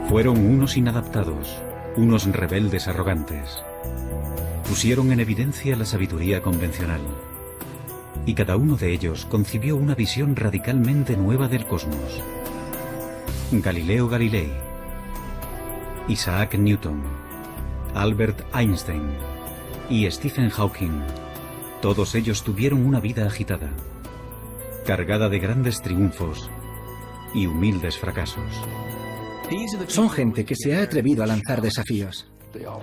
Fueron unos inadaptados, unos rebeldes arrogantes. Pusieron en evidencia la sabiduría convencional. Y cada uno de ellos concibió una visión radicalmente nueva del cosmos. Galileo Galilei, Isaac Newton, Albert Einstein y Stephen Hawking. Todos ellos tuvieron una vida agitada, cargada de grandes triunfos y humildes fracasos. Son gente que se ha atrevido a lanzar desafíos.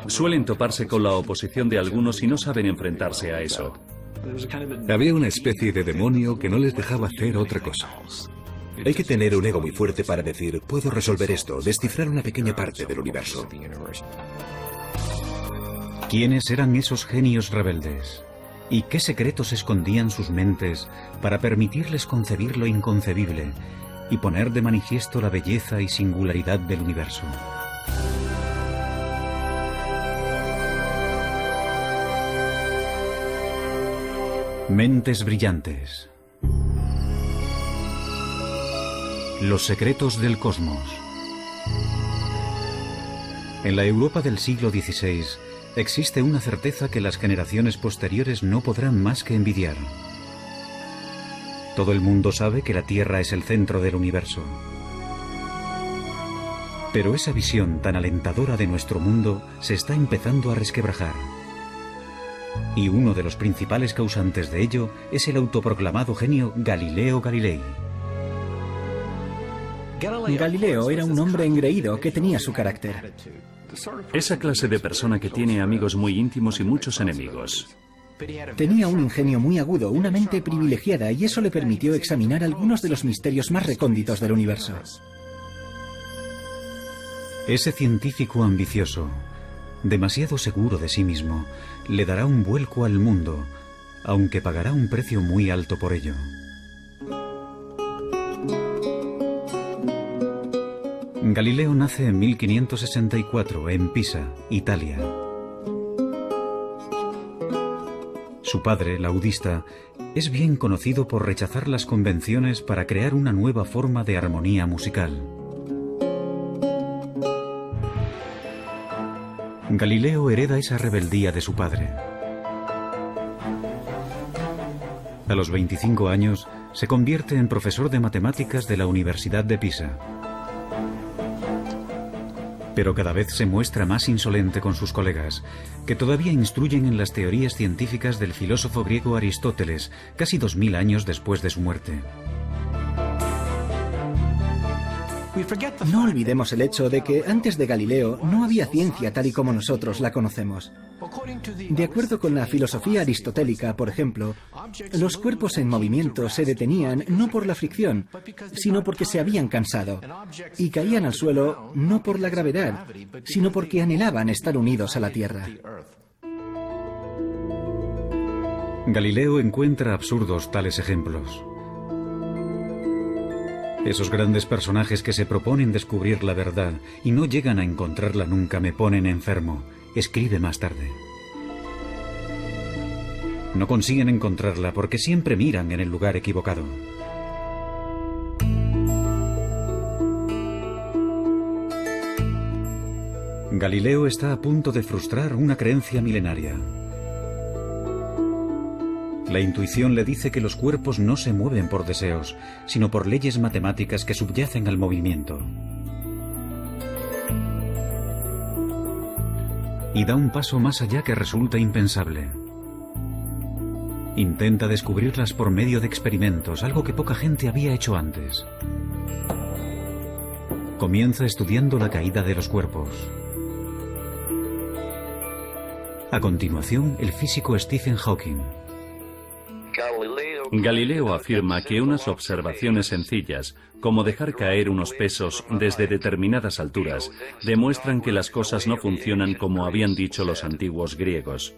Suelen toparse con la oposición de algunos y no saben enfrentarse a eso. Había una especie de demonio que no les dejaba hacer otra cosa. Hay que tener un ego muy fuerte para decir, puedo resolver esto, descifrar una pequeña parte del universo. ¿Quiénes eran esos genios rebeldes? ¿Y qué secretos escondían sus mentes para permitirles concebir lo inconcebible y poner de manifiesto la belleza y singularidad del universo? Mentes brillantes. Los secretos del cosmos. En la Europa del siglo XVI existe una certeza que las generaciones posteriores no podrán más que envidiar. Todo el mundo sabe que la Tierra es el centro del universo. Pero esa visión tan alentadora de nuestro mundo se está empezando a resquebrajar. Y uno de los principales causantes de ello es el autoproclamado genio Galileo Galilei. Galileo era un hombre engreído que tenía su carácter. Esa clase de persona que tiene amigos muy íntimos y muchos enemigos. Tenía un ingenio muy agudo, una mente privilegiada, y eso le permitió examinar algunos de los misterios más recónditos del universo. Ese científico ambicioso, demasiado seguro de sí mismo, le dará un vuelco al mundo, aunque pagará un precio muy alto por ello. Galileo nace en 1564 en Pisa, Italia. Su padre, laudista, es bien conocido por rechazar las convenciones para crear una nueva forma de armonía musical. Galileo hereda esa rebeldía de su padre. A los 25 años se convierte en profesor de matemáticas de la Universidad de Pisa. Pero cada vez se muestra más insolente con sus colegas, que todavía instruyen en las teorías científicas del filósofo griego Aristóteles, casi 2000 años después de su muerte. No olvidemos el hecho de que antes de Galileo no había ciencia tal y como nosotros la conocemos. De acuerdo con la filosofía aristotélica, por ejemplo, los cuerpos en movimiento se detenían no por la fricción, sino porque se habían cansado, y caían al suelo no por la gravedad, sino porque anhelaban estar unidos a la Tierra. Galileo encuentra absurdos tales ejemplos. Esos grandes personajes que se proponen descubrir la verdad y no llegan a encontrarla nunca me ponen enfermo, escribe más tarde. No consiguen encontrarla porque siempre miran en el lugar equivocado. Galileo está a punto de frustrar una creencia milenaria. La intuición le dice que los cuerpos no se mueven por deseos, sino por leyes matemáticas que subyacen al movimiento. Y da un paso más allá que resulta impensable. Intenta descubrirlas por medio de experimentos, algo que poca gente había hecho antes. Comienza estudiando la caída de los cuerpos. A continuación, el físico Stephen Hawking. Galileo afirma que unas observaciones sencillas, como dejar caer unos pesos desde determinadas alturas, demuestran que las cosas no funcionan como habían dicho los antiguos griegos.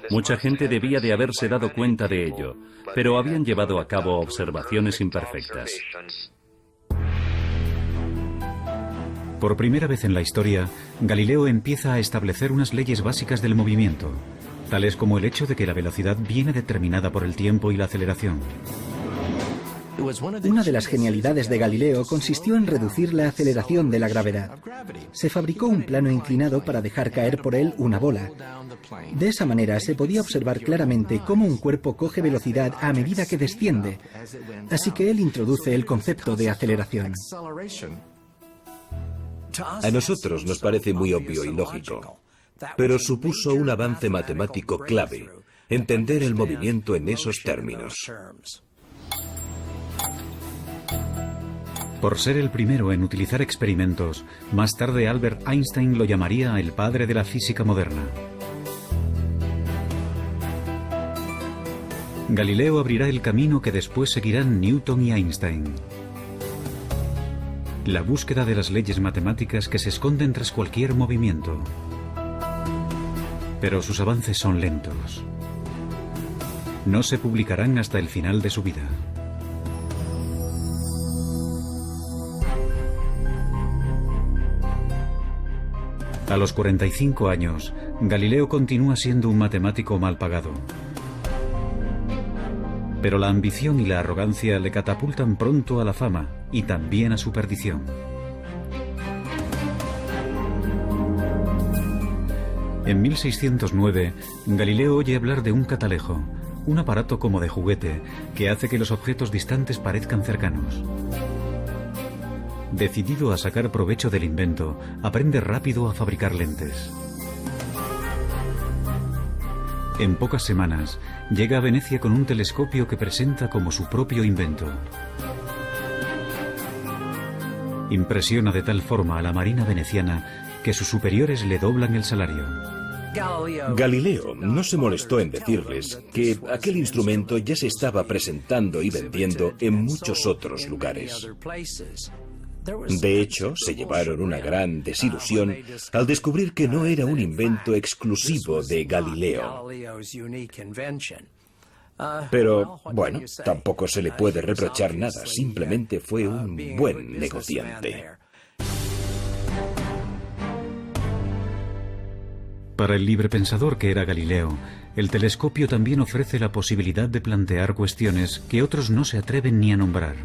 Mucha gente debía de haberse dado cuenta de ello, pero habían llevado a cabo observaciones imperfectas. Por primera vez en la historia, Galileo empieza a establecer unas leyes básicas del movimiento, tales como el hecho de que la velocidad viene determinada por el tiempo y la aceleración. Una de las genialidades de Galileo consistió en reducir la aceleración de la gravedad. Se fabricó un plano inclinado para dejar caer por él una bola. De esa manera se podía observar claramente cómo un cuerpo coge velocidad a medida que desciende. Así que él introduce el concepto de aceleración. A nosotros nos parece muy obvio y lógico, pero supuso un avance matemático clave, entender el movimiento en esos términos. Por ser el primero en utilizar experimentos, más tarde Albert Einstein lo llamaría el padre de la física moderna. Galileo abrirá el camino que después seguirán Newton y Einstein. La búsqueda de las leyes matemáticas que se esconden tras cualquier movimiento. Pero sus avances son lentos. No se publicarán hasta el final de su vida. A los 45 años, Galileo continúa siendo un matemático mal pagado. Pero la ambición y la arrogancia le catapultan pronto a la fama y también a su perdición. En 1609, Galileo oye hablar de un catalejo, un aparato como de juguete que hace que los objetos distantes parezcan cercanos. Decidido a sacar provecho del invento, aprende rápido a fabricar lentes. En pocas semanas, llega a Venecia con un telescopio que presenta como su propio invento. Impresiona de tal forma a la marina veneciana que sus superiores le doblan el salario. Galileo no se molestó en decirles que aquel instrumento ya se estaba presentando y vendiendo en muchos otros lugares. De hecho, se llevaron una gran desilusión al descubrir que no era un invento exclusivo de Galileo. Pero, bueno, tampoco se le puede reprochar nada, simplemente fue un buen negociante. Para el librepensador que era Galileo, el telescopio también ofrece la posibilidad de plantear cuestiones que otros no se atreven ni a nombrar.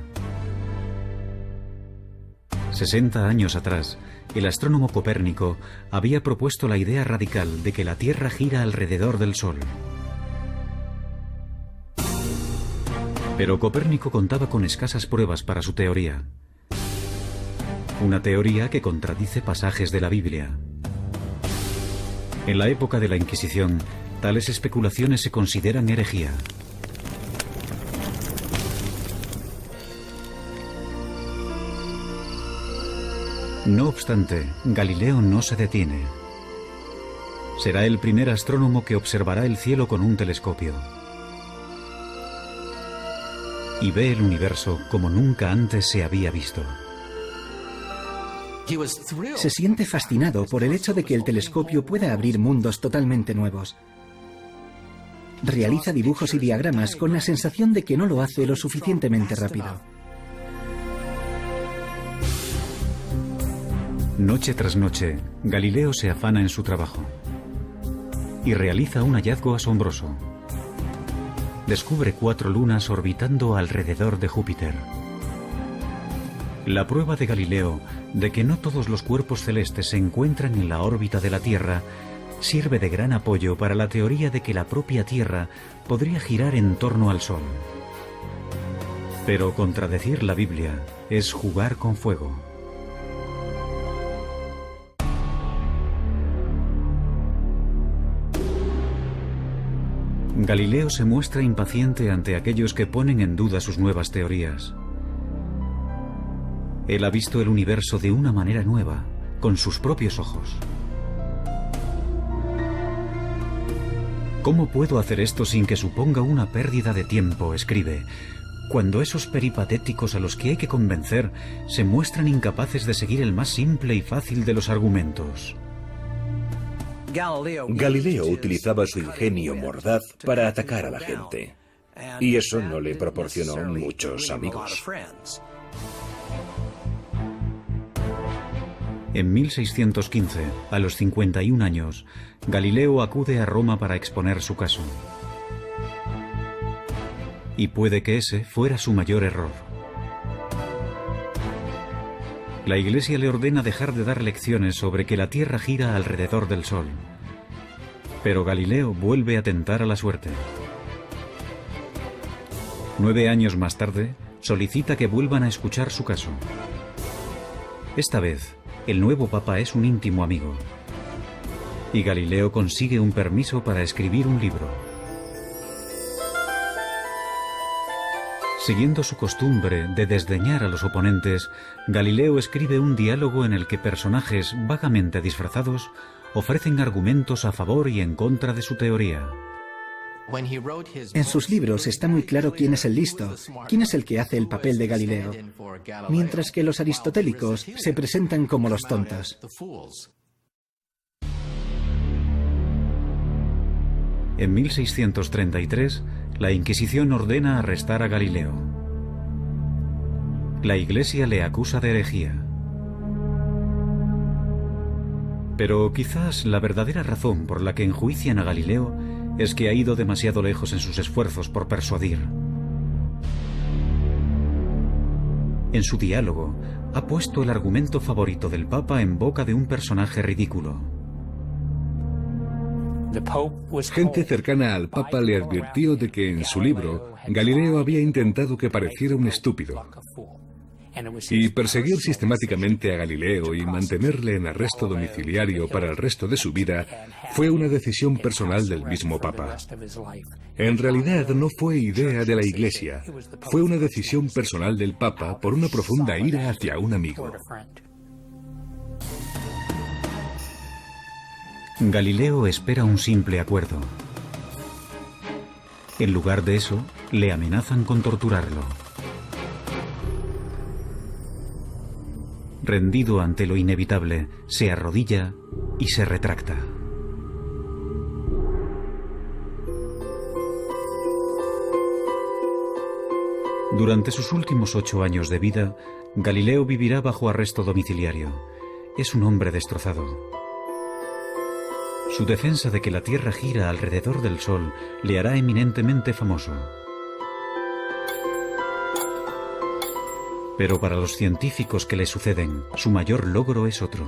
60 años atrás, el astrónomo Copérnico había propuesto la idea radical de que la Tierra gira alrededor del Sol. Pero Copérnico contaba con escasas pruebas para su teoría. Una teoría que contradice pasajes de la Biblia. En la época de la Inquisición, tales especulaciones se consideran herejía. No obstante, Galileo no se detiene. Será el primer astrónomo que observará el cielo con un telescopio. Y ve el universo como nunca antes se había visto. Se siente fascinado por el hecho de que el telescopio pueda abrir mundos totalmente nuevos. Realiza dibujos y diagramas con la sensación de que no lo hace lo suficientemente rápido. Noche tras noche, Galileo se afana en su trabajo y realiza un hallazgo asombroso. Descubre 4 lunas orbitando alrededor de Júpiter. La prueba de Galileo de que no todos los cuerpos celestes se encuentran en la órbita de la Tierra sirve de gran apoyo para la teoría de que la propia Tierra podría girar en torno al Sol. Pero contradecir la Biblia es jugar con fuego. Galileo se muestra impaciente ante aquellos que ponen en duda sus nuevas teorías. Él ha visto el universo de una manera nueva, con sus propios ojos. ¿Cómo puedo hacer esto sin que suponga una pérdida de tiempo?, escribe, cuando esos peripatéticos a los que hay que convencer se muestran incapaces de seguir el más simple y fácil de los argumentos. Galileo utilizaba su ingenio mordaz para atacar a la gente, y eso no le proporcionó muchos amigos. En 1615, a los 51 años, Galileo acude a Roma para exponer su caso. Y puede que ese fuera su mayor error. La Iglesia le ordena dejar de dar lecciones sobre que la Tierra gira alrededor del Sol. Pero Galileo vuelve a tentar a la suerte. 9 años más tarde, solicita que vuelvan a escuchar su caso. Esta vez, el nuevo papa es un íntimo amigo. Y Galileo consigue un permiso para escribir un libro. Siguiendo su costumbre de desdeñar a los oponentes, Galileo escribe un diálogo en el que personajes vagamente disfrazados ofrecen argumentos a favor y en contra de su teoría. En sus libros está muy claro quién es el listo, quién es el que hace el papel de Galileo, mientras que los aristotélicos se presentan como los tontos. En 1633, la Inquisición ordena arrestar a Galileo. La Iglesia le acusa de herejía. Pero quizás la verdadera razón por la que enjuician a Galileo es que ha ido demasiado lejos en sus esfuerzos por persuadir. En su diálogo, ha puesto el argumento favorito del Papa en boca de un personaje ridículo. Gente cercana al Papa le advirtió de que en su libro Galileo había intentado que pareciera un estúpido. Y perseguir sistemáticamente a Galileo y mantenerle en arresto domiciliario para el resto de su vida fue una decisión personal del mismo Papa. En realidad no fue idea de la Iglesia, fue una decisión personal del Papa por una profunda ira hacia un amigo. Galileo espera un simple acuerdo. En lugar de eso, le amenazan con torturarlo. Rendido ante lo inevitable, se arrodilla y se retracta. Durante sus últimos 8 años de vida, Galileo vivirá bajo arresto domiciliario. Es un hombre destrozado. Su defensa de que la Tierra gira alrededor del Sol le hará eminentemente famoso. Pero para los científicos que le suceden, su mayor logro es otro.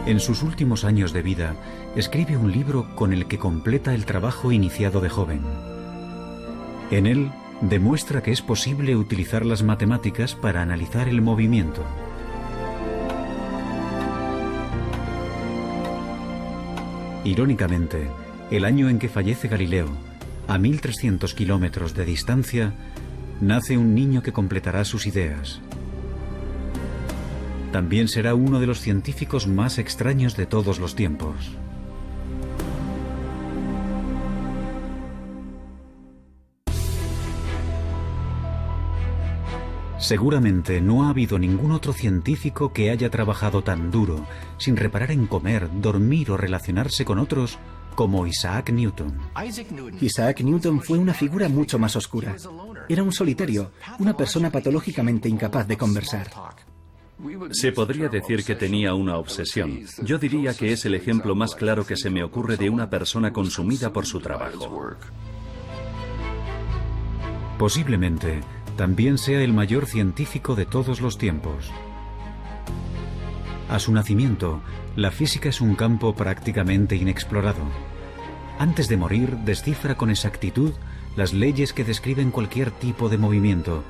En sus últimos años de vida, escribe un libro con el que completa el trabajo iniciado de joven. En él, demuestra que es posible utilizar las matemáticas para analizar el movimiento. Irónicamente, el año en que fallece Galileo, a 1300 kilómetros de distancia, nace un niño que completará sus ideas. También será uno de los científicos más extraños de todos los tiempos. Seguramente no ha habido ningún otro científico que haya trabajado tan duro, sin reparar en comer, dormir o relacionarse con otros, como Isaac Newton. Isaac Newton fue una figura mucho más oscura. Era un solitario, una persona patológicamente incapaz de conversar. Se podría decir que tenía una obsesión. Yo diría que es el ejemplo más claro que se me ocurre de una persona consumida por su trabajo. Posiblemente también sea el mayor científico de todos los tiempos. A su nacimiento, la física es un campo prácticamente inexplorado. Antes de morir, descifra con exactitud las leyes que describen cualquier tipo de movimiento,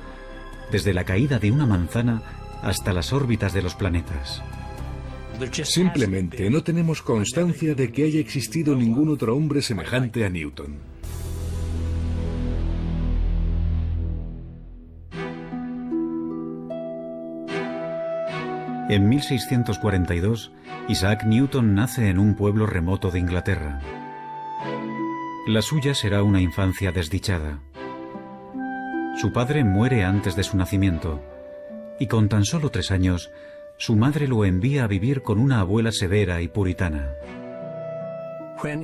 desde la caída de una manzana hasta las órbitas de los planetas. Simplemente no tenemos constancia de que haya existido ningún otro hombre semejante a Newton. En 1642, Isaac Newton nace en un pueblo remoto de Inglaterra. La suya será una infancia desdichada. Su padre muere antes de su nacimiento, y con tan solo 3 años, su madre lo envía a vivir con una abuela severa y puritana.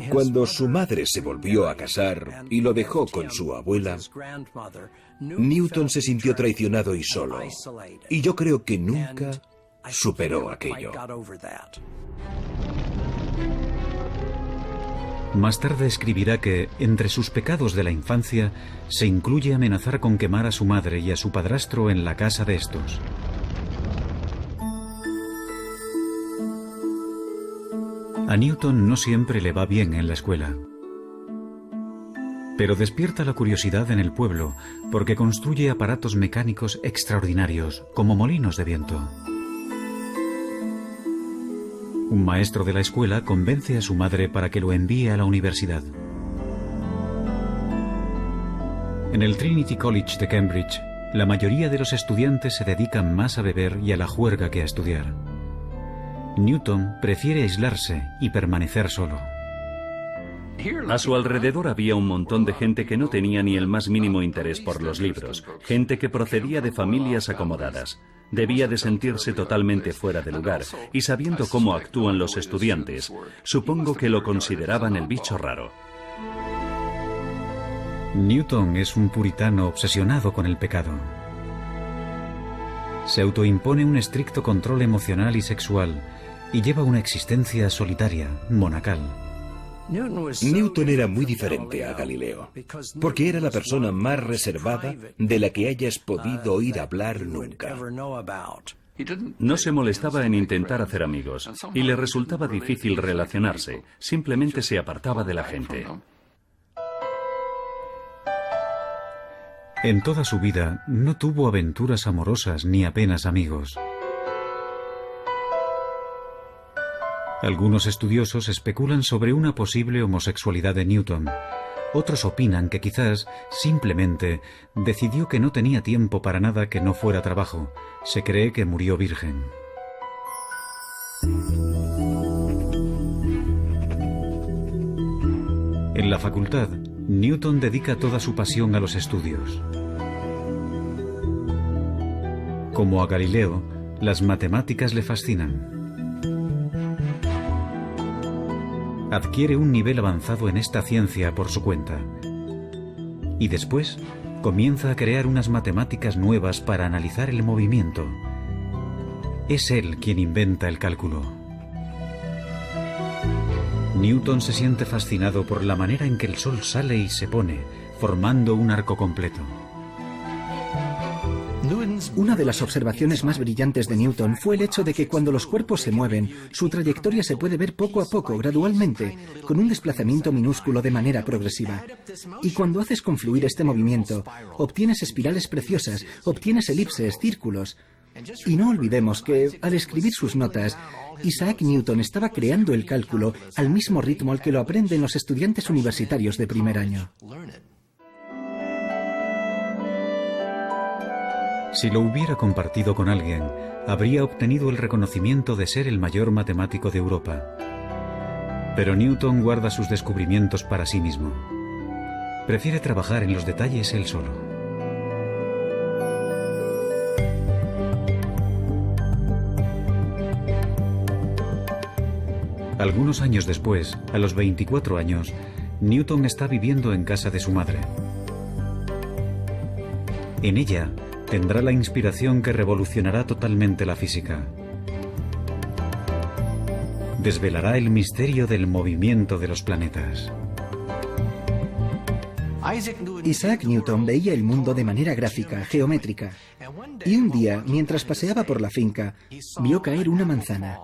Cuando su madre se volvió a casar y lo dejó con su abuela, Newton se sintió traicionado y solo. Y yo creo que nunca superó aquello. Más tarde escribirá que, entre sus pecados de la infancia, se incluye amenazar con quemar a su madre y a su padrastro en la casa de estos. A Newton no siempre le va bien en la escuela. Pero despierta la curiosidad en el pueblo porque construye aparatos mecánicos extraordinarios, como molinos de viento. Un maestro de la escuela convence a su madre para que lo envíe a la universidad. En el Trinity College de Cambridge, la mayoría de los estudiantes se dedican más a beber y a la juerga que a estudiar. Newton prefiere aislarse y permanecer solo. A su alrededor había un montón de gente que no tenía ni el más mínimo interés por los libros, gente que procedía de familias acomodadas. Debía de sentirse totalmente fuera de lugar, y sabiendo cómo actúan los estudiantes, supongo que lo consideraban el bicho raro. Newton es un puritano obsesionado con el pecado. Se autoimpone un estricto control emocional y sexual, y lleva una existencia solitaria, monacal. Newton era muy diferente a Galileo, porque era la persona más reservada de la que hayas podido oír hablar nunca. No se molestaba en intentar hacer amigos, y le resultaba difícil relacionarse, simplemente se apartaba de la gente. En toda su vida no tuvo aventuras amorosas ni apenas amigos. Algunos estudiosos especulan sobre una posible homosexualidad de Newton. Otros opinan que quizás, simplemente, decidió que no tenía tiempo para nada que no fuera trabajo. Se cree que murió virgen. En la facultad, Newton dedica toda su pasión a los estudios. Como a Galileo, las matemáticas le fascinan. Adquiere un nivel avanzado en esta ciencia por su cuenta. Y después comienza a crear unas matemáticas nuevas para analizar el movimiento. Es él quien inventa el cálculo. Newton se siente fascinado por la manera en que el Sol sale y se pone, formando un arco completo. Una de las observaciones más brillantes de Newton fue el hecho de que cuando los cuerpos se mueven, su trayectoria se puede ver poco a poco, gradualmente, con un desplazamiento minúsculo de manera progresiva. Y cuando haces confluir este movimiento, obtienes espirales preciosas, obtienes elipses, círculos. Y no olvidemos que, al escribir sus notas, Isaac Newton estaba creando el cálculo al mismo ritmo al que lo aprenden los estudiantes universitarios de primer año. Si lo hubiera compartido con alguien, habría obtenido el reconocimiento de ser el mayor matemático de Europa. Pero Newton guarda sus descubrimientos para sí mismo. Prefiere trabajar en los detalles él solo. Algunos años después, a los 24 años, Newton está viviendo en casa de su madre. En ella, tendrá la inspiración que revolucionará totalmente la física. Desvelará el misterio del movimiento de los planetas. Isaac Newton veía el mundo de manera gráfica, geométrica. Y un día, mientras paseaba por la finca, vio caer una manzana.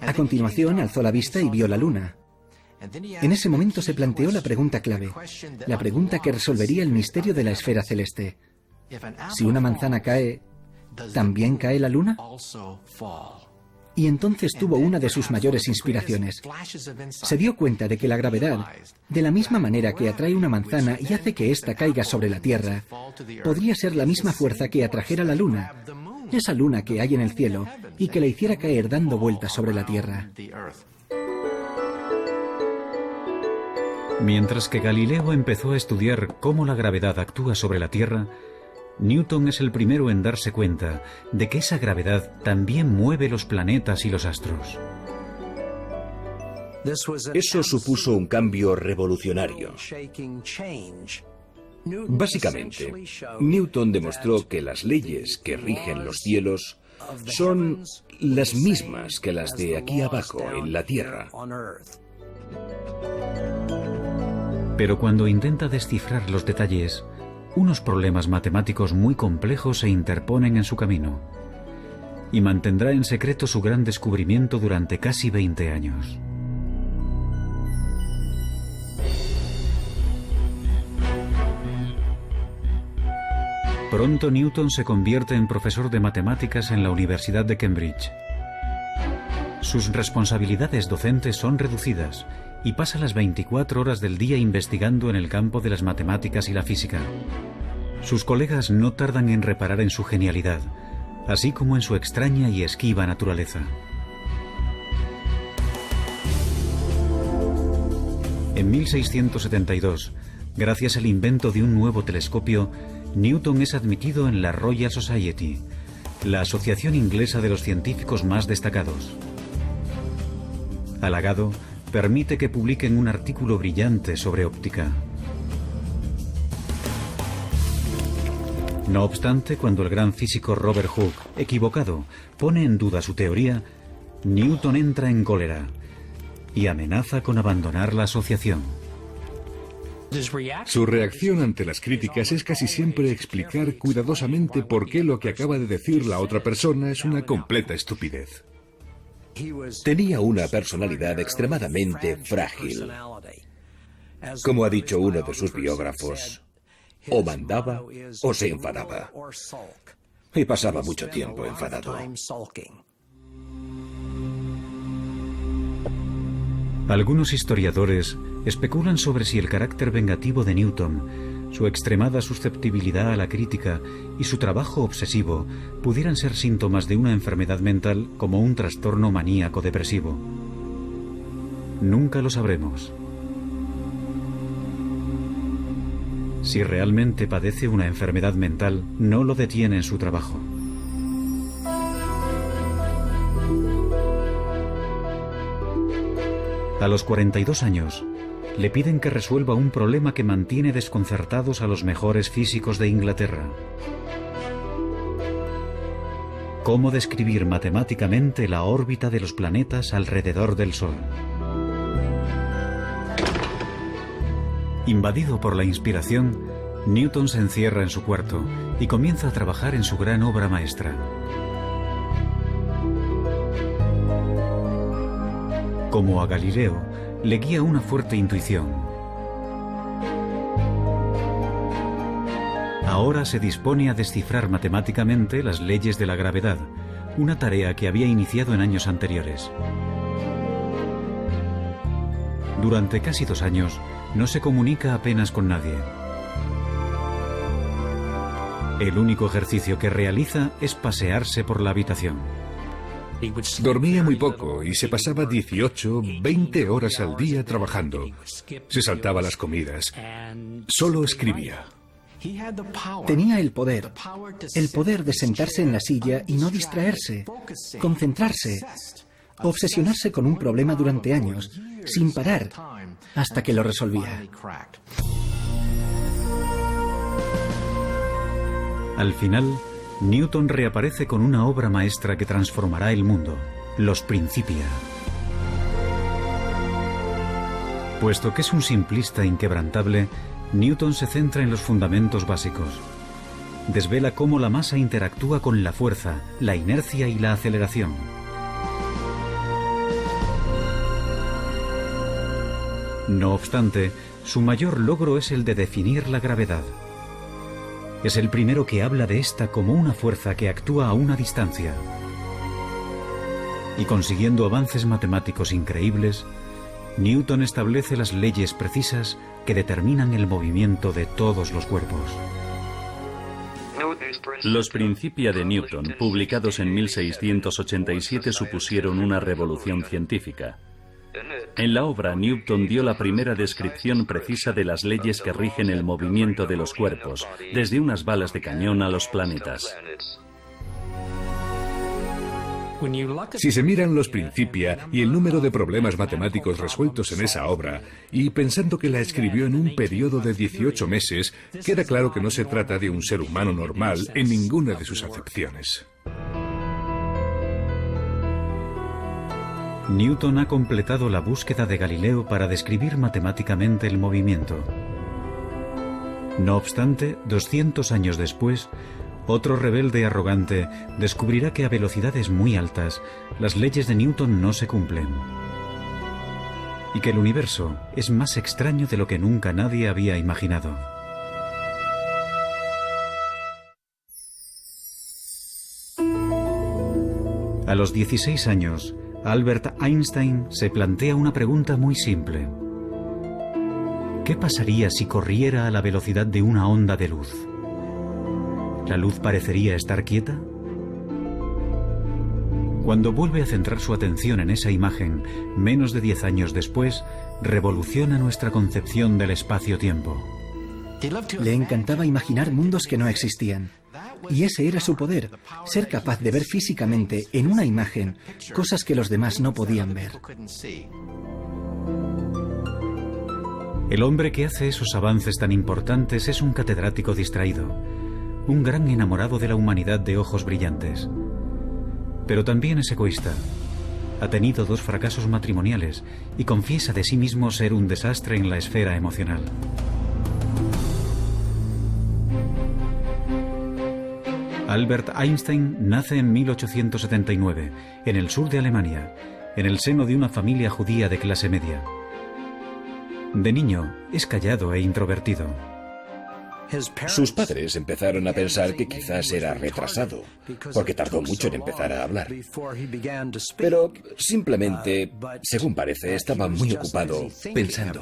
A continuación, alzó la vista y vio la luna. En ese momento se planteó la pregunta clave, la pregunta que resolvería el misterio de la esfera celeste. Si una manzana cae, ¿también cae la luna? Y entonces tuvo una de sus mayores inspiraciones. Se dio cuenta de que la gravedad, de la misma manera que atrae una manzana y hace que ésta caiga sobre la Tierra, podría ser la misma fuerza que atrajera la luna, esa luna que hay en el cielo, y que la hiciera caer dando vueltas sobre la Tierra. Mientras que Galileo empezó a estudiar cómo la gravedad actúa sobre la Tierra, Newton es el primero en darse cuenta de que esa gravedad también mueve los planetas y los astros. Eso supuso un cambio revolucionario. Básicamente, Newton demostró que las leyes que rigen los cielos son las mismas que las de aquí abajo en la Tierra. Pero cuando intenta descifrar los detalles, unos problemas matemáticos muy complejos se interponen en su camino, y mantendrá en secreto su gran descubrimiento durante casi 20 años. Pronto Newton se convierte en profesor de matemáticas en la Universidad de Cambridge. Sus responsabilidades docentes son reducidas y pasa las 24 horas del día investigando en el campo de las matemáticas y la física. Sus colegas no tardan en reparar en su genialidad, así como en su extraña y esquiva naturaleza. En 1672, gracias al invento de un nuevo telescopio, Newton es admitido en la Royal Society, la asociación inglesa de los científicos más destacados. Halagado, permite que publiquen un artículo brillante sobre óptica. No obstante, cuando el gran físico Robert Hooke, equivocado, pone en duda su teoría, Newton entra en cólera y amenaza con abandonar la asociación. Su reacción ante las críticas es casi siempre explicar cuidadosamente por qué lo que acaba de decir la otra persona es una completa estupidez. Tenía una personalidad extremadamente frágil. Como ha dicho uno de sus biógrafos, o mandaba o se enfadaba. Y pasaba mucho tiempo enfadado. Algunos historiadores especulan sobre si el carácter vengativo de Newton, su extremada susceptibilidad a la crítica y su trabajo obsesivo pudieran ser síntomas de una enfermedad mental como un trastorno maníaco-depresivo. Nunca lo sabremos. Si realmente padece una enfermedad mental, no lo detiene en su trabajo. A los 42 años, le piden que resuelva un problema que mantiene desconcertados a los mejores físicos de Inglaterra. ¿Cómo describir matemáticamente la órbita de los planetas alrededor del Sol? Invadido por la inspiración, Newton se encierra en su cuarto y comienza a trabajar en su gran obra maestra. Como a Galileo, le guía una fuerte intuición. Ahora se dispone a descifrar matemáticamente las leyes de la gravedad, una tarea que había iniciado en años anteriores. Durante casi 2 años, no se comunica apenas con nadie. El único ejercicio que realiza es pasearse por la habitación. Dormía muy poco y se pasaba 18, 20 horas al día trabajando. Se saltaba las comidas. Solo escribía. Tenía el poder de sentarse en la silla y no distraerse, concentrarse, obsesionarse con un problema durante años, sin parar, hasta que lo resolvía. Al final, Newton reaparece con una obra maestra que transformará el mundo, Los Principia. Puesto que es un simplista inquebrantable, Newton se centra en los fundamentos básicos. Desvela cómo la masa interactúa con la fuerza, la inercia y la aceleración. No obstante, su mayor logro es el de definir la gravedad. Es el primero que habla de esta como una fuerza que actúa a una distancia. Y consiguiendo avances matemáticos increíbles, Newton establece las leyes precisas que determinan el movimiento de todos los cuerpos. Los Principia de Newton, publicados en 1687, supusieron una revolución científica. En la obra, Newton dio la primera descripción precisa de las leyes que rigen el movimiento de los cuerpos, desde unas balas de cañón a los planetas. Si se miran los Principia y el número de problemas matemáticos resueltos en esa obra, y pensando que la escribió en un periodo de 18 meses, queda claro que no se trata de un ser humano normal en ninguna de sus acepciones. Newton ha completado la búsqueda de Galileo para describir matemáticamente el movimiento. No obstante, 200 años después, otro rebelde arrogante descubrirá que a velocidades muy altas las leyes de Newton no se cumplen y que el universo es más extraño de lo que nunca nadie había imaginado. A los 16 años, Albert Einstein se plantea una pregunta muy simple. ¿Qué pasaría si corriera a la velocidad de una onda de luz? ¿La luz parecería estar quieta? Cuando vuelve a centrar su atención en esa imagen, menos de 10 años después, revoluciona nuestra concepción del espacio-tiempo. Le encantaba imaginar mundos que no existían. Y ese era su poder, ser capaz de ver físicamente en una imagen cosas que los demás no podían ver. El hombre que hace esos avances tan importantes es un catedrático distraído, un gran enamorado de la humanidad de ojos brillantes. Pero también es egoísta. Ha tenido 2 fracasos matrimoniales y confiesa de sí mismo ser un desastre en la esfera emocional. Albert Einstein nace en 1879, en el sur de Alemania, en el seno de una familia judía de clase media. De niño, es callado e introvertido. Sus padres empezaron a pensar que quizás era retrasado, porque tardó mucho en empezar a hablar. Pero simplemente, según parece, estaba muy ocupado pensando.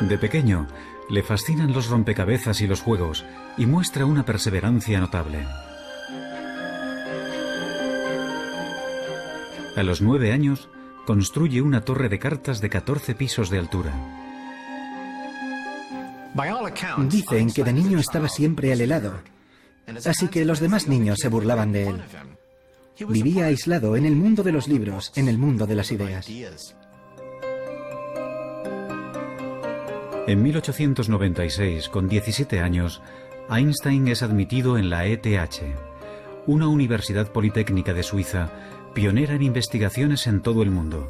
De pequeño, le fascinan los rompecabezas y los juegos, y muestra una perseverancia notable. A los 9 años, construye una torre de cartas de 14 pisos de altura. Dicen que de niño estaba siempre al helado, así que los demás niños se burlaban de él. Vivía aislado en el mundo de los libros, en el mundo de las ideas. En 1896, con 17 años, Einstein es admitido en la ETH, una universidad politécnica de Suiza, pionera en investigaciones en todo el mundo.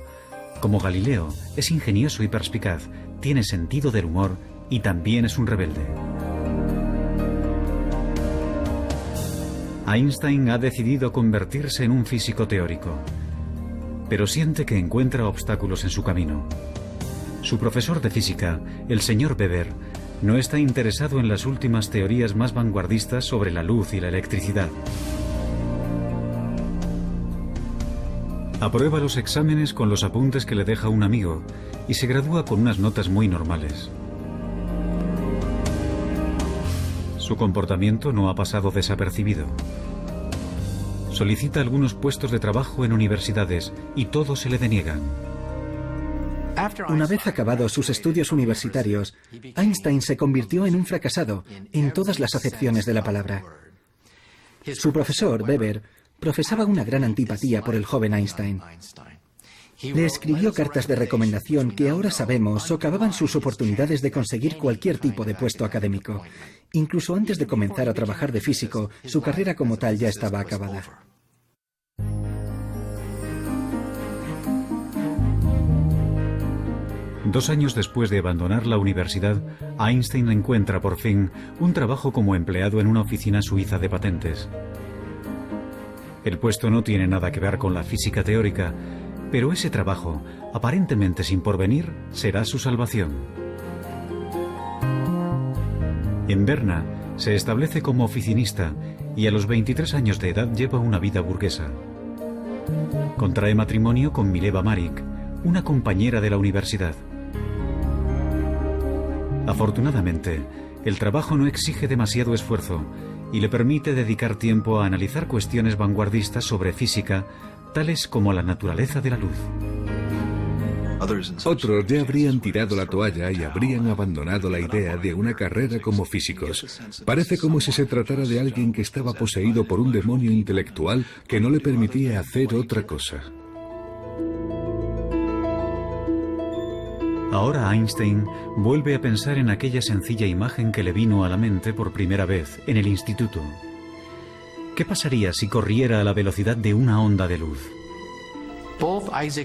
Como Galileo, es ingenioso y perspicaz, tiene sentido del humor y también es un rebelde. Einstein ha decidido convertirse en un físico teórico, pero siente que encuentra obstáculos en su camino. Su profesor de física, el señor Weber, no está interesado en las últimas teorías más vanguardistas sobre la luz y la electricidad. Aprueba los exámenes con los apuntes que le deja un amigo y se gradúa con unas notas muy normales. Su comportamiento no ha pasado desapercibido. Solicita algunos puestos de trabajo en universidades y todos se le deniegan. Una vez acabados sus estudios universitarios, Einstein se convirtió en un fracasado en todas las acepciones de la palabra. Su profesor, Weber, profesaba una gran antipatía por el joven Einstein. Le escribió cartas de recomendación que ahora sabemos socavaban sus oportunidades de conseguir cualquier tipo de puesto académico. Incluso antes de comenzar a trabajar de físico, su carrera como tal ya estaba acabada. Dos años después de abandonar la universidad, Einstein encuentra por fin un trabajo como empleado en una oficina suiza de patentes. El puesto no tiene nada que ver con la física teórica, pero ese trabajo, aparentemente sin porvenir, será su salvación. En Berna se establece como oficinista y a los 23 años de edad lleva una vida burguesa. Contrae matrimonio con Mileva Marik, una compañera de la universidad. Afortunadamente, el trabajo no exige demasiado esfuerzo y le permite dedicar tiempo a analizar cuestiones vanguardistas sobre física, tales como la naturaleza de la luz. Otros ya habrían tirado la toalla y habrían abandonado la idea de una carrera como físicos. Parece como si se tratara de alguien que estaba poseído por un demonio intelectual que no le permitía hacer otra cosa. Ahora Einstein vuelve a pensar en aquella sencilla imagen que le vino a la mente por primera vez en el instituto. ¿Qué pasaría si corriera a la velocidad de una onda de luz?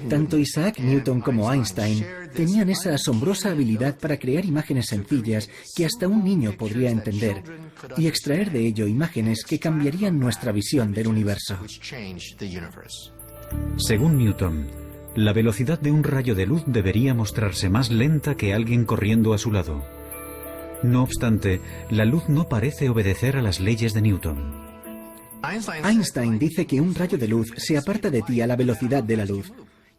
Tanto Isaac Newton como Einstein tenían esa asombrosa habilidad para crear imágenes sencillas que hasta un niño podría entender y extraer de ello imágenes que cambiarían nuestra visión del universo. Según Newton, la velocidad de un rayo de luz debería mostrarse más lenta que alguien corriendo a su lado. No obstante, la luz no parece obedecer a las leyes de Newton. Einstein dice que un rayo de luz se aparta de ti a la velocidad de la luz.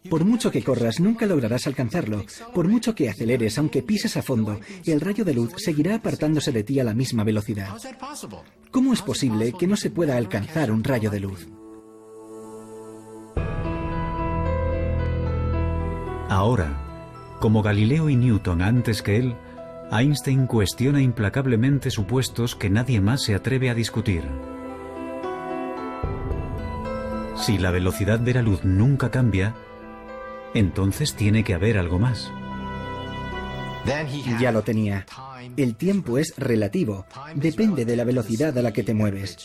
Por mucho que corras, nunca lograrás alcanzarlo. Por mucho que aceleres, aunque pises a fondo, el rayo de luz seguirá apartándose de ti a la misma velocidad. ¿Cómo es posible que no se pueda alcanzar un rayo de luz? Ahora, como Galileo y Newton antes que él, Einstein cuestiona implacablemente supuestos que nadie más se atreve a discutir. Si la velocidad de la luz nunca cambia, entonces tiene que haber algo más. Ya lo tenía. El tiempo es relativo, depende de la velocidad a la que te mueves.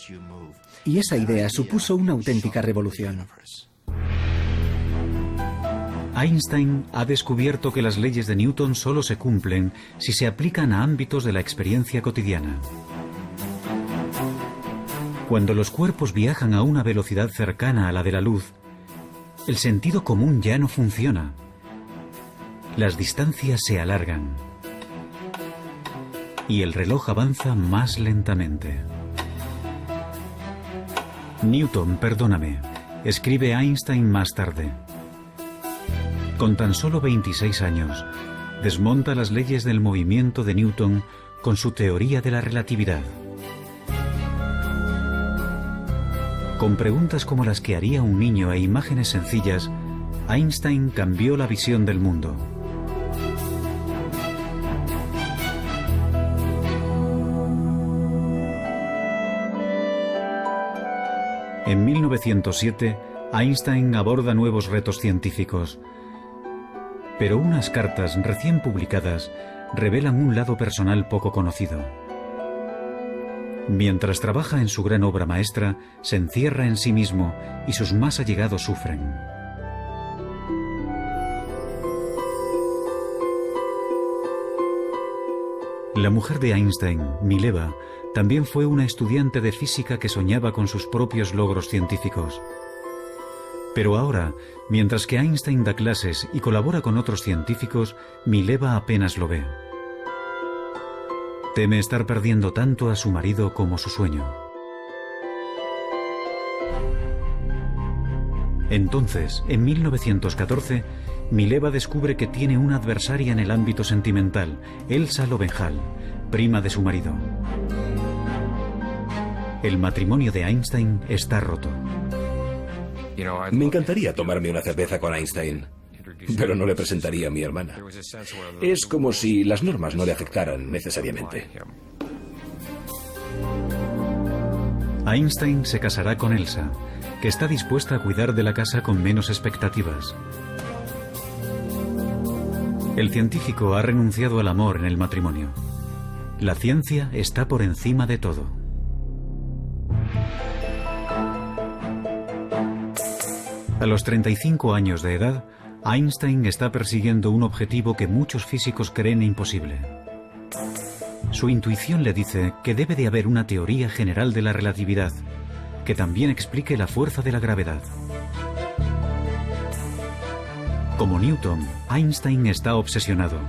Y esa idea supuso una auténtica revolución. Einstein ha descubierto que las leyes de Newton solo se cumplen si se aplican a ámbitos de la experiencia cotidiana. Cuando los cuerpos viajan a una velocidad cercana a la de la luz, el sentido común ya no funciona. Las distancias se alargan y el reloj avanza más lentamente. Newton, perdóname, escribe Einstein más tarde. Con tan solo 26 años, desmonta las leyes del movimiento de Newton con su teoría de la relatividad. Con preguntas como las que haría un niño e imágenes sencillas, Einstein cambió la visión del mundo. En 1907, Einstein aborda nuevos retos científicos. Pero unas cartas recién publicadas revelan un lado personal poco conocido. Mientras trabaja en su gran obra maestra, se encierra en sí mismo y sus más allegados sufren. La mujer de Einstein, Mileva, también fue una estudiante de física que soñaba con sus propios logros científicos. Pero ahora, mientras que Einstein da clases y colabora con otros científicos, Mileva apenas lo ve. Teme estar perdiendo tanto a su marido como su sueño. Entonces, en 1914, Mileva descubre que tiene una adversaria en el ámbito sentimental, Elsa Lowenthal, prima de su marido. El matrimonio de Einstein está roto. Me encantaría tomarme una cerveza con Einstein, pero no le presentaría a mi hermana. Es como si las normas no le afectaran necesariamente. Einstein se casará con Elsa, que está dispuesta a cuidar de la casa con menos expectativas. El científico ha renunciado al amor en el matrimonio. La ciencia está por encima de todo. A los 35 años de edad, Einstein está persiguiendo un objetivo que muchos físicos creen imposible. Su intuición le dice que debe de haber una teoría general de la relatividad, que también explique la fuerza de la gravedad. Como Newton, Einstein está obsesionado.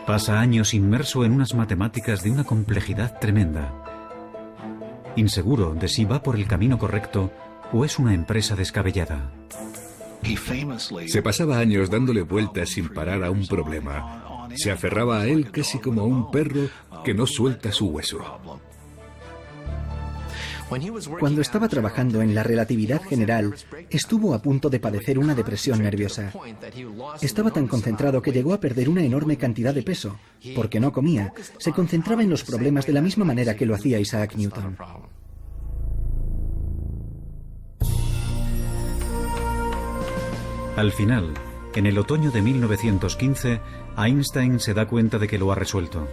Pasa años inmerso en unas matemáticas de una complejidad tremenda. Inseguro de si va por el camino correcto o es una empresa descabellada. Se pasaba años dándole vueltas sin parar a un problema. Se aferraba a él casi como a un perro que no suelta su hueso. Cuando estaba trabajando en la relatividad general, estuvo a punto de padecer una depresión nerviosa. Estaba tan concentrado que llegó a perder una enorme cantidad de peso. Porque no comía, se concentraba en los problemas de la misma manera que lo hacía Isaac Newton. Al final, en el otoño de 1915, Einstein se da cuenta de que lo ha resuelto.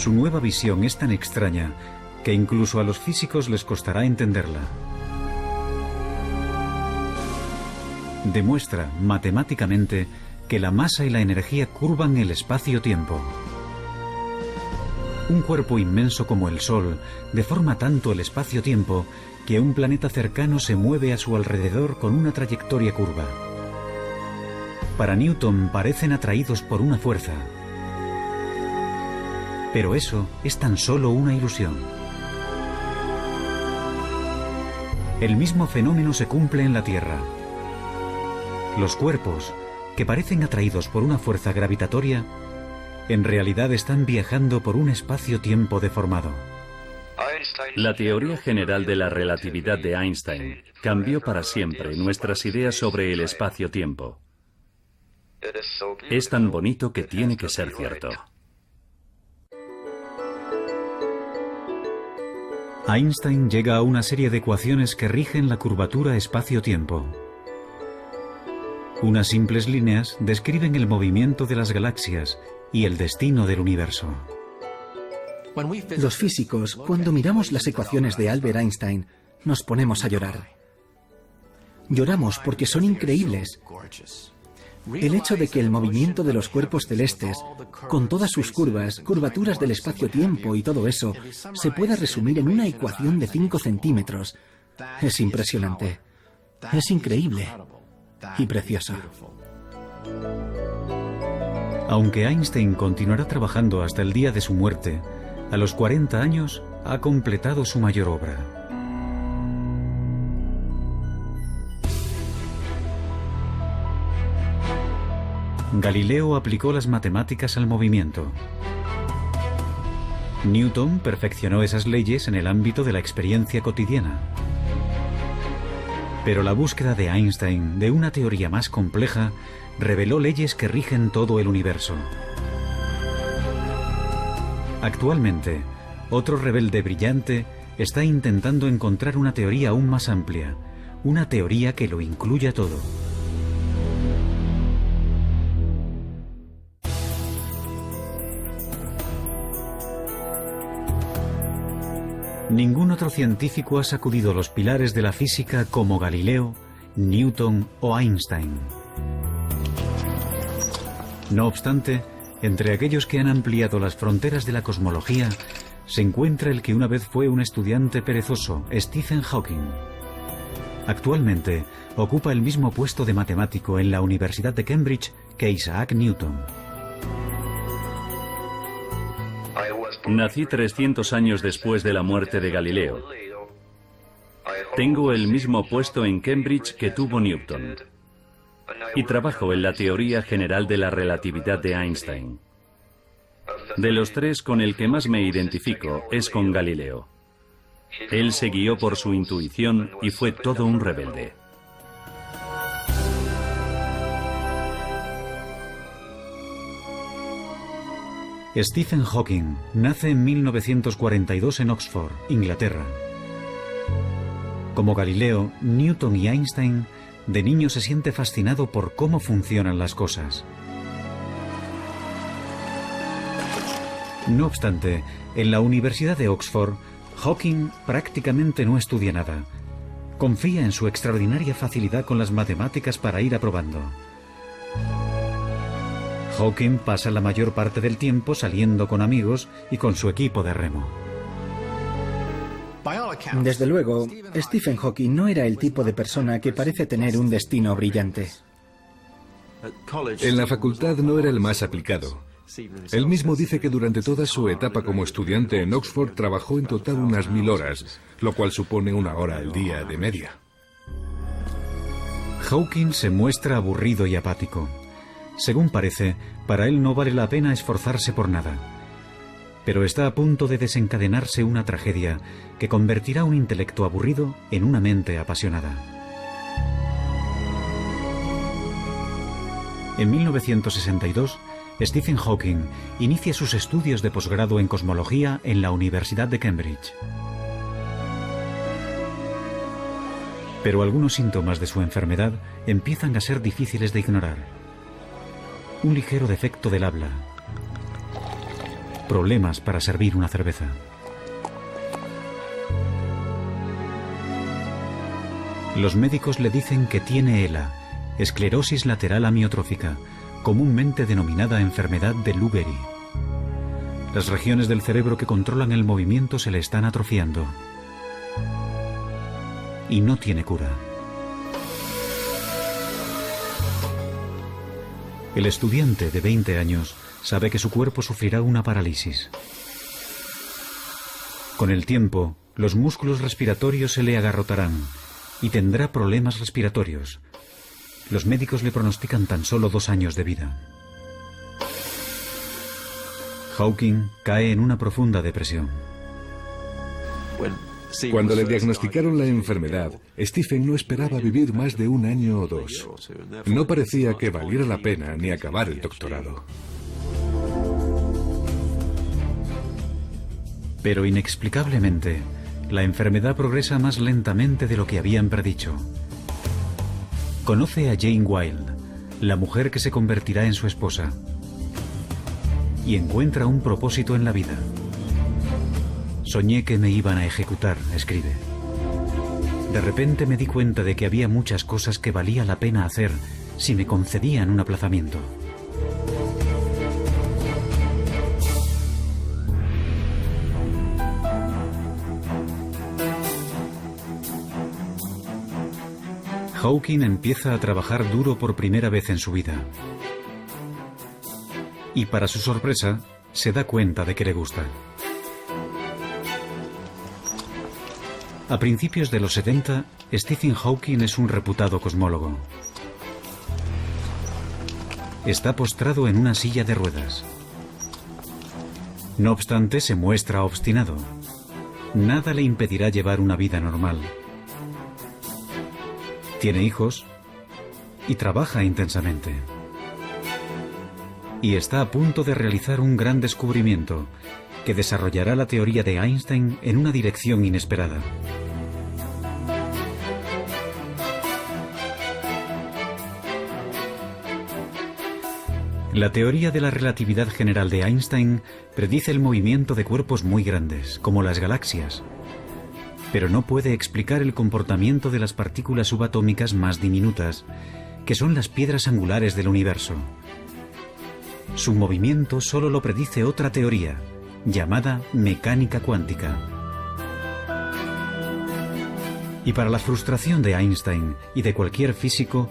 Su nueva visión es tan extraña que incluso a los físicos les costará entenderla. Demuestra matemáticamente que la masa y la energía curvan el espacio-tiempo. Un cuerpo inmenso como el Sol deforma tanto el espacio-tiempo que un planeta cercano se mueve a su alrededor con una trayectoria curva. Para Newton parecen atraídos por una fuerza. Pero eso es tan solo una ilusión. El mismo fenómeno se cumple en la Tierra. Los cuerpos, que parecen atraídos por una fuerza gravitatoria, en realidad están viajando por un espacio-tiempo deformado. La teoría general de la relatividad de Einstein cambió para siempre nuestras ideas sobre el espacio-tiempo. Es tan bonito que tiene que ser cierto. Einstein llega a una serie de ecuaciones que rigen la curvatura espacio-tiempo. Unas simples líneas describen el movimiento de las galaxias y el destino del universo. Los físicos, cuando miramos las ecuaciones de Albert Einstein, nos ponemos a llorar. Lloramos porque son increíbles. El hecho de que el movimiento de los cuerpos celestes, con todas sus curvas, curvaturas del espacio-tiempo y todo eso, se pueda resumir en una ecuación de 5 centímetros, es impresionante. Es increíble y precioso. Aunque Einstein continuará trabajando hasta el día de su muerte, a los 40 años ha completado su mayor obra. Galileo aplicó las matemáticas al movimiento. Newton perfeccionó esas leyes en el ámbito de la experiencia cotidiana. Pero la búsqueda de Einstein de una teoría más compleja reveló leyes que rigen todo el universo. Actualmente, otro rebelde brillante está intentando encontrar una teoría aún más amplia, una teoría que lo incluya todo. Ningún otro científico ha sacudido los pilares de la física como Galileo, Newton o Einstein. No obstante, entre aquellos que han ampliado las fronteras de la cosmología, se encuentra el que una vez fue un estudiante perezoso, Stephen Hawking. Actualmente, ocupa el mismo puesto de matemático en la Universidad de Cambridge que Isaac Newton. Nací 300 años después de la muerte de Galileo. Tengo el mismo puesto en Cambridge que tuvo Newton. Y trabajo en la teoría general de la relatividad de Einstein. De los tres, con el que más me identifico es con Galileo. Él se guió por su intuición y fue todo un rebelde. Stephen Hawking nace en 1942 en Oxford, Inglaterra. Como Galileo, Newton y Einstein, de niño se siente fascinado por cómo funcionan las cosas. No obstante, en la Universidad de Oxford, Hawking prácticamente no estudia nada. Confía en su extraordinaria facilidad con las matemáticas para ir aprobando. Hawking pasa la mayor parte del tiempo saliendo con amigos y con su equipo de remo. Desde luego, Stephen Hawking no era el tipo de persona que parece tener un destino brillante. En la facultad no era el más aplicado. Él mismo dice que durante toda su etapa como estudiante en Oxford trabajó en total unas 1000 horas, lo cual supone 1 hora al día de media. Hawking se muestra aburrido y apático. Según parece, para él no vale la pena esforzarse por nada. Pero está a punto de desencadenarse una tragedia que convertirá un intelecto aburrido en una mente apasionada. En 1962, Stephen Hawking inicia sus estudios de posgrado en cosmología en la Universidad de Cambridge. Pero algunos síntomas de su enfermedad empiezan a ser difíciles de ignorar. Un ligero defecto del habla, problemas para servir una cerveza. Los médicos le dicen que tiene ELA, esclerosis lateral amiotrófica, comúnmente denominada enfermedad de Lou Gehrig. Las regiones del cerebro que controlan el movimiento se le están atrofiando. Y no tiene cura. El estudiante de 20 años sabe que su cuerpo sufrirá una parálisis. Con el tiempo, los músculos respiratorios se le agarrotarán y tendrá problemas respiratorios. Los médicos le pronostican tan solo 2 años de vida. Hawking cae en una profunda depresión. Cuando le diagnosticaron la enfermedad, Stephen no esperaba vivir más de 1 año o 2. No parecía que valiera la pena ni acabar el doctorado. Pero inexplicablemente, la enfermedad progresa más lentamente de lo que habían predicho. Conoce a Jane Wilde, la mujer que se convertirá en su esposa, y encuentra un propósito en la vida. Soñé que me iban a ejecutar, escribe. De repente me di cuenta de que había muchas cosas que valía la pena hacer si me concedían un aplazamiento. Hawking empieza a trabajar duro por primera vez en su vida. Y para su sorpresa, se da cuenta de que le gusta. A principios de los 70, Stephen Hawking es un reputado cosmólogo. Está postrado en una silla de ruedas. No obstante, se muestra obstinado. Nada le impedirá llevar una vida normal. Tiene hijos y trabaja intensamente. Y está a punto de realizar un gran descubrimiento que desarrollará la teoría de Einstein en una dirección inesperada. La teoría de la relatividad general de Einstein predice el movimiento de cuerpos muy grandes, como las galaxias, pero no puede explicar el comportamiento de las partículas subatómicas más diminutas, que son las piedras angulares del universo. Su movimiento solo lo predice otra teoría, llamada mecánica cuántica. Y para la frustración de Einstein y de cualquier físico,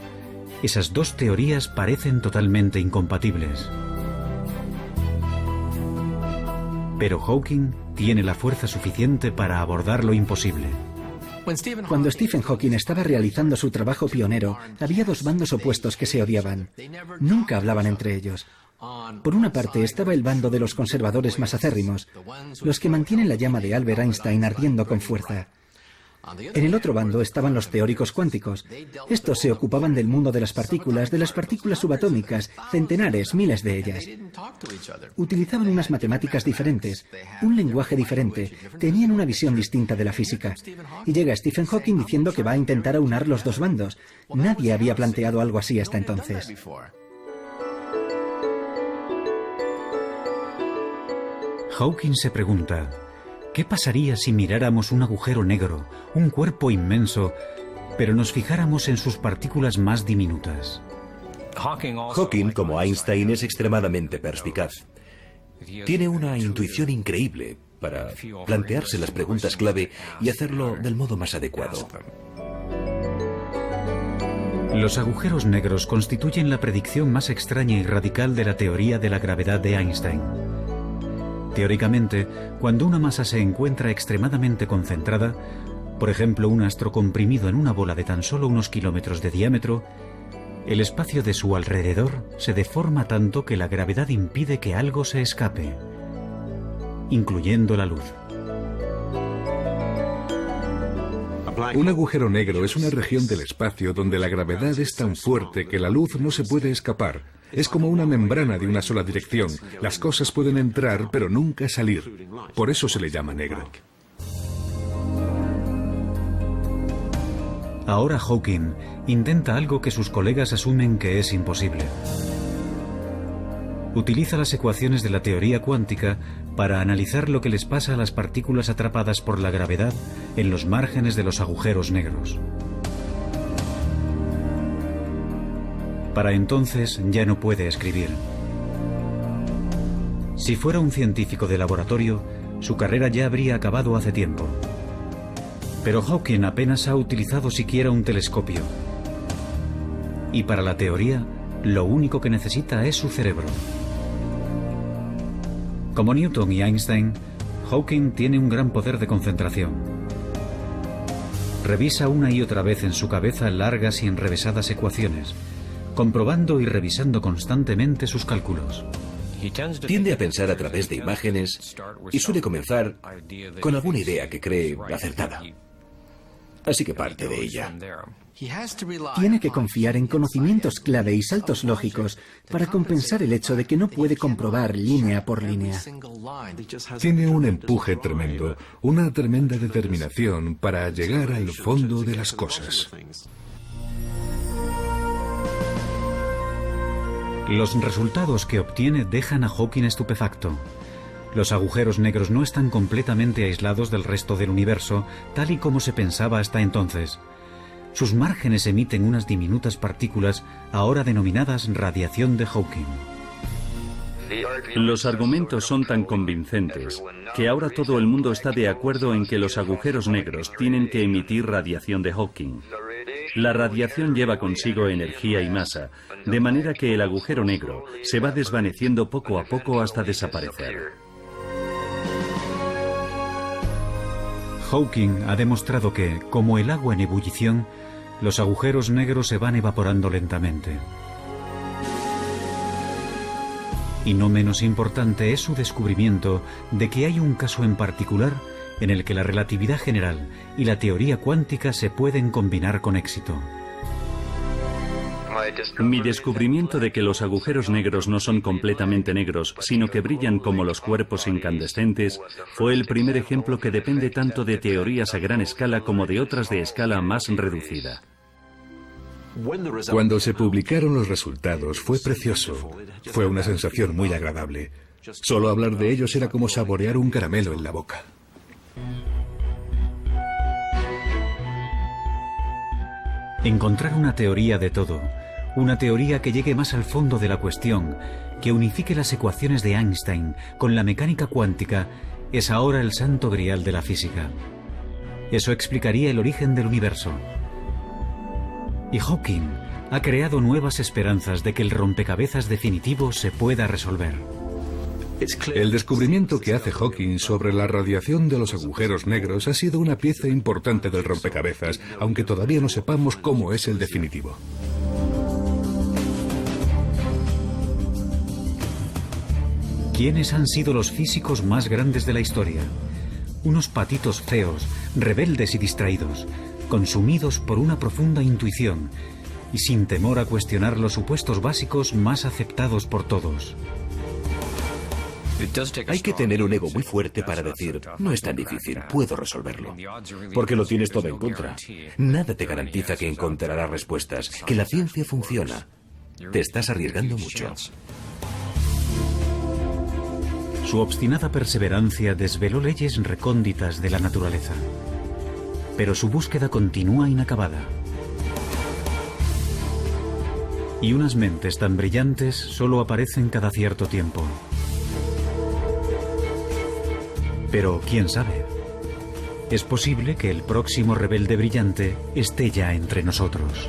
esas dos teorías parecen totalmente incompatibles. Pero Hawking tiene la fuerza suficiente para abordar lo imposible. Cuando Stephen Hawking estaba realizando su trabajo pionero, había 2 bandos opuestos que se odiaban. Nunca hablaban entre ellos. Por una parte estaba el bando de los conservadores más acérrimos, los que mantienen la llama de Albert Einstein ardiendo con fuerza. En el otro bando estaban los teóricos cuánticos. Estos se ocupaban del mundo de las partículas subatómicas, centenares, miles de ellas. Utilizaban unas matemáticas diferentes, un lenguaje diferente, tenían una visión distinta de la física. Y llega Stephen Hawking diciendo que va a intentar aunar los 2 bandos. Nadie había planteado algo así hasta entonces. Hawking se pregunta, ¿qué pasaría si miráramos un agujero negro, un cuerpo inmenso, pero nos fijáramos en sus partículas más diminutas? Hawking, como Einstein, es extremadamente perspicaz. Tiene una intuición increíble para plantearse las preguntas clave y hacerlo del modo más adecuado. Los agujeros negros constituyen la predicción más extraña y radical de la teoría de la gravedad de Einstein. Teóricamente, cuando una masa se encuentra extremadamente concentrada, por ejemplo un astro comprimido en una bola de tan solo unos kilómetros de diámetro, el espacio de su alrededor se deforma tanto que la gravedad impide que algo se escape, incluyendo la luz. Un agujero negro es una región del espacio donde la gravedad es tan fuerte que la luz no se puede escapar. Es como una membrana de una sola dirección. Las cosas pueden entrar, pero nunca salir. Por eso se le llama negro. Ahora Hawking intenta algo que sus colegas asumen que es imposible. Utiliza las ecuaciones de la teoría cuántica para analizar lo que les pasa a las partículas atrapadas por la gravedad en los márgenes de los agujeros negros. Para entonces ya no puede escribir. Si fuera un científico de laboratorio, su carrera ya habría acabado hace tiempo. Pero Hawking apenas ha utilizado siquiera un telescopio. Y para la teoría, lo único que necesita es su cerebro. Como Newton y Einstein, Hawking tiene un gran poder de concentración. Revisa una y otra vez en su cabeza largas y enrevesadas ecuaciones, comprobando y revisando constantemente sus cálculos. Tiende a pensar a través de imágenes y suele comenzar con alguna idea que cree acertada. Así que parte de ella. Tiene que confiar en conocimientos clave y saltos lógicos para compensar el hecho de que no puede comprobar línea por línea. Tiene un empuje tremendo, una tremenda determinación para llegar al fondo de las cosas. Los resultados que obtiene dejan a Hawking estupefacto. Los agujeros negros no están completamente aislados del resto del universo, tal y como se pensaba hasta entonces. Sus márgenes emiten unas diminutas partículas, ahora denominadas radiación de Hawking. Los argumentos son tan convincentes que ahora todo el mundo está de acuerdo en que los agujeros negros tienen que emitir radiación de Hawking. La radiación lleva consigo energía y masa, de manera que el agujero negro se va desvaneciendo poco a poco hasta desaparecer. Hawking ha demostrado que, como el agua en ebullición, los agujeros negros se van evaporando lentamente. Y no menos importante es su descubrimiento de que hay un caso en particular en el que la relatividad general y la teoría cuántica se pueden combinar con éxito. Mi descubrimiento de que los agujeros negros no son completamente negros, sino que brillan como los cuerpos incandescentes, fue el primer ejemplo que depende tanto de teorías a gran escala como de otras de escala más reducida. Cuando se publicaron los resultados fue precioso. Fue una sensación muy agradable. Solo hablar de ellos era como saborear un caramelo en la boca. Encontrar una teoría de todo, una teoría que llegue más al fondo de la cuestión, que unifique las ecuaciones de Einstein con la mecánica cuántica, es ahora el santo grial de la física. Eso explicaría el origen del universo. Y Hawking ha creado nuevas esperanzas de que el rompecabezas definitivo se pueda resolver. El descubrimiento que hace Hawking sobre la radiación de los agujeros negros ha sido una pieza importante del rompecabezas, aunque todavía no sepamos cómo es el definitivo. ¿Quiénes han sido los físicos más grandes de la historia? Unos patitos feos, rebeldes y distraídos, consumidos por una profunda intuición y sin temor a cuestionar los supuestos básicos más aceptados por todos. Hay que tener un ego muy fuerte para decir, no es tan difícil, puedo resolverlo. Porque lo tienes todo en contra. Nada te garantiza que encontrarás respuestas, que la ciencia funciona. Te estás arriesgando mucho. Su obstinada perseverancia desveló leyes recónditas de la naturaleza. Pero su búsqueda continúa inacabada. Y unas mentes tan brillantes solo aparecen cada cierto tiempo. Pero, ¿quién sabe? Es posible que el próximo rebelde brillante esté ya entre nosotros.